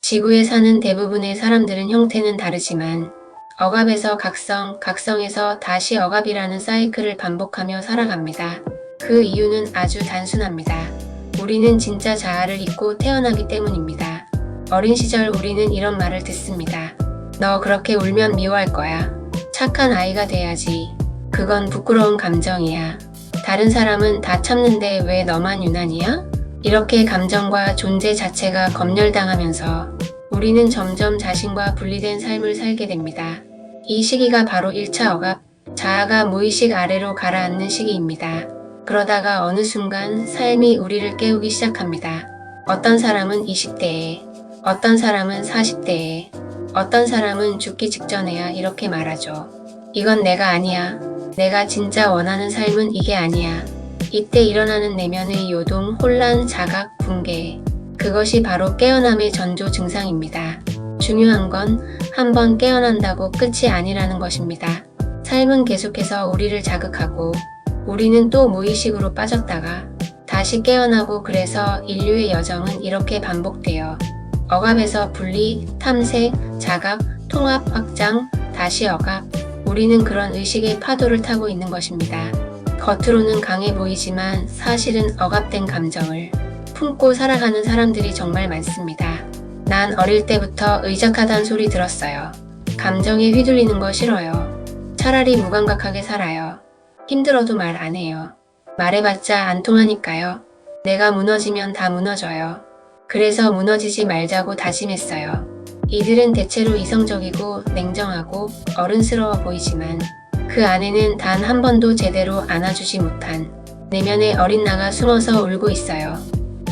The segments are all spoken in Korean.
지구에 사는 대부분의 사람들은 형태는 다르지만 억압에서 각성, 각성에서 다시 억압이라는 사이클을 반복하며 살아갑니다. 그 이유는 아주 단순합니다. 우리는 진짜 자아를 잊고 태어나기 때문입니다. 어린 시절 우리는 이런 말을 듣습니다. 너 그렇게 울면 미워할 거야. 착한 아이가 돼야지. 그건 부끄러운 감정이야. 다른 사람은 다 참는데 왜 너만 유난이야? 이렇게 감정과 존재 자체가 검열당하면서 우리는 점점 자신과 분리된 삶을 살게 됩니다. 이 시기가 바로 1차 억압, 자아가 무의식 아래로 가라앉는 시기입니다. 그러다가 어느 순간 삶이 우리를 깨우기 시작합니다. 어떤 사람은 20대에, 어떤 사람은 40대에, 어떤 사람은 죽기 직전에야 이렇게 말하죠. 이건 내가 아니야. 내가 진짜 원하는 삶은 이게 아니야. 이때 일어나는 내면의 요동, 혼란, 자각, 붕괴. 그것이 바로 깨어남의 전조 증상입니다. 중요한 건 한번 깨어난다고 끝이 아니라는 것입니다. 삶은 계속해서 우리를 자극하고 우리는 또 무의식으로 빠졌다가 다시 깨어나고 그래서 인류의 여정은 이렇게 반복돼요. 억압에서 분리, 탐색, 자각, 통합, 확장, 다시 억압. 우리는 그런 의식의 파도를 타고 있는 것입니다. 겉으로는 강해 보이지만 사실은 억압된 감정을 품고 살아가는 사람들이 정말 많습니다. 난 어릴 때부터 의적하단 소리 들었어요. 감정에 휘둘리는 거 싫어요. 차라리 무감각하게 살아요. 힘들어도 말 안 해요. 말해봤자 안 통하니까요. 내가 무너지면 다 무너져요. 그래서 무너지지 말자고 다짐했어요. 이들은 대체로 이성적이고 냉정하고 어른스러워 보이지만 그 안에는 단 한 번도 제대로 안아주지 못한 내면의 어린 나가 숨어서 울고 있어요.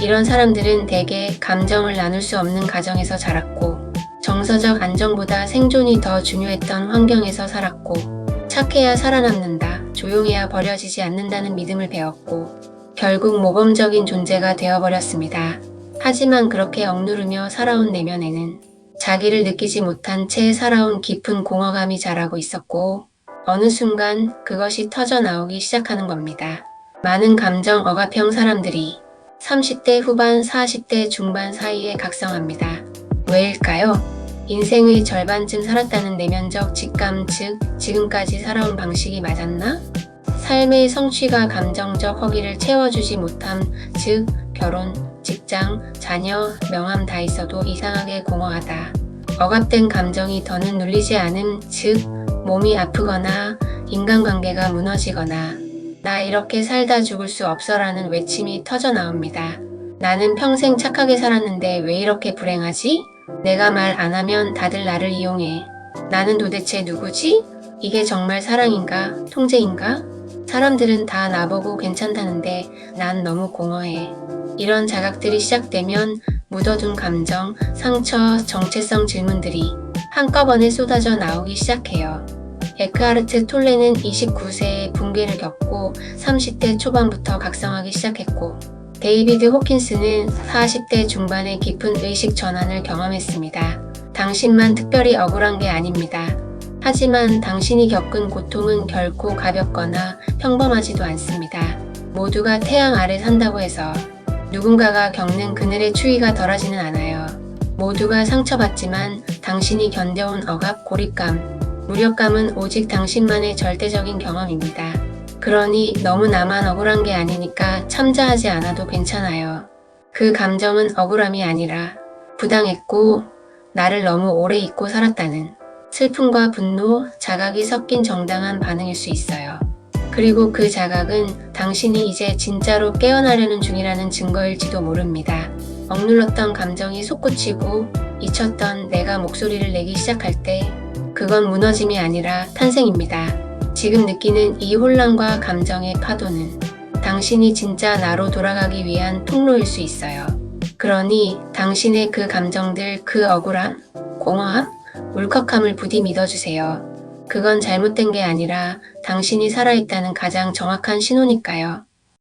이런 사람들은 대개 감정을 나눌 수 없는 가정에서 자랐고 정서적 안정보다 생존이 더 중요했던 환경에서 살았고 착해야 살아남는다, 조용해야 버려지지 않는다는 믿음을 배웠고 결국 모범적인 존재가 되어버렸습니다. 하지만 그렇게 억누르며 살아온 내면에는 자기를 느끼지 못한 채 살아온 깊은 공허감이 자라고 있었고 어느 순간 그것이 터져 나오기 시작하는 겁니다. 많은 감정 억압형 사람들이 30대 후반, 40대 중반 사이에 각성합니다. 왜일까요? 인생의 절반쯤 살았다는 내면적 직감, 즉 지금까지 살아온 방식이 맞았나? 삶의 성취가 감정적 허기를 채워주지 못함, 즉 결혼, 직장, 자녀, 명함 다 있어도 이상하게 공허하다. 억압된 감정이 더는 눌리지 않음, 즉 몸이 아프거나 인간관계가 무너지거나 나 이렇게 살다 죽을 수 없어라는 외침이 터져 나옵니다. 나는 평생 착하게 살았는데 왜 이렇게 불행하지? 내가 말 안 하면 다들 나를 이용해. 나는 도대체 누구지? 이게 정말 사랑인가? 통제인가? 사람들은 다 나보고 괜찮다는데 난 너무 공허해. 이런 자각들이 시작되면 묻어둔 감정, 상처, 정체성 질문들이 한꺼번에 쏟아져 나오기 시작해요. 에크하르트 톨레는 29세에 붕괴를 겪고 30대 초반부터 각성하기 시작했고 데이비드 호킨스는 40대 중반에 깊은 의식 전환을 경험했습니다. 당신만 특별히 억울한 게 아닙니다. 하지만 당신이 겪은 고통은 결코 가볍거나 평범하지도 않습니다. 모두가 태양 아래 산다고 해서 누군가가 겪는 그늘의 추위가 덜하지는 않아요. 모두가 상처받지만 당신이 견뎌온 억압, 고립감, 무력감은 오직 당신만의 절대적인 경험입니다. 그러니 너무 나만 억울한 게 아니니까 참자하지 않아도 괜찮아요. 그 감정은 억울함이 아니라 부당했고 나를 너무 오래 잊고 살았다는 슬픔과 분노, 자각이 섞인 정당한 반응일 수 있어요. 그리고 그 자각은 당신이 이제 진짜로 깨어나려는 중이라는 증거일지도 모릅니다. 억눌렀던 감정이 솟구치고 잊혔던 내가 목소리를 내기 시작할 때 그건 무너짐이 아니라 탄생입니다. 지금 느끼는 이 혼란과 감정의 파도는 당신이 진짜 나로 돌아가기 위한 통로일 수 있어요. 그러니 당신의 그 감정들, 그 억울함, 공허함, 울컥함을 부디 믿어주세요. 그건 잘못된 게 아니라 당신이 살아있다는 가장 정확한 신호니까요.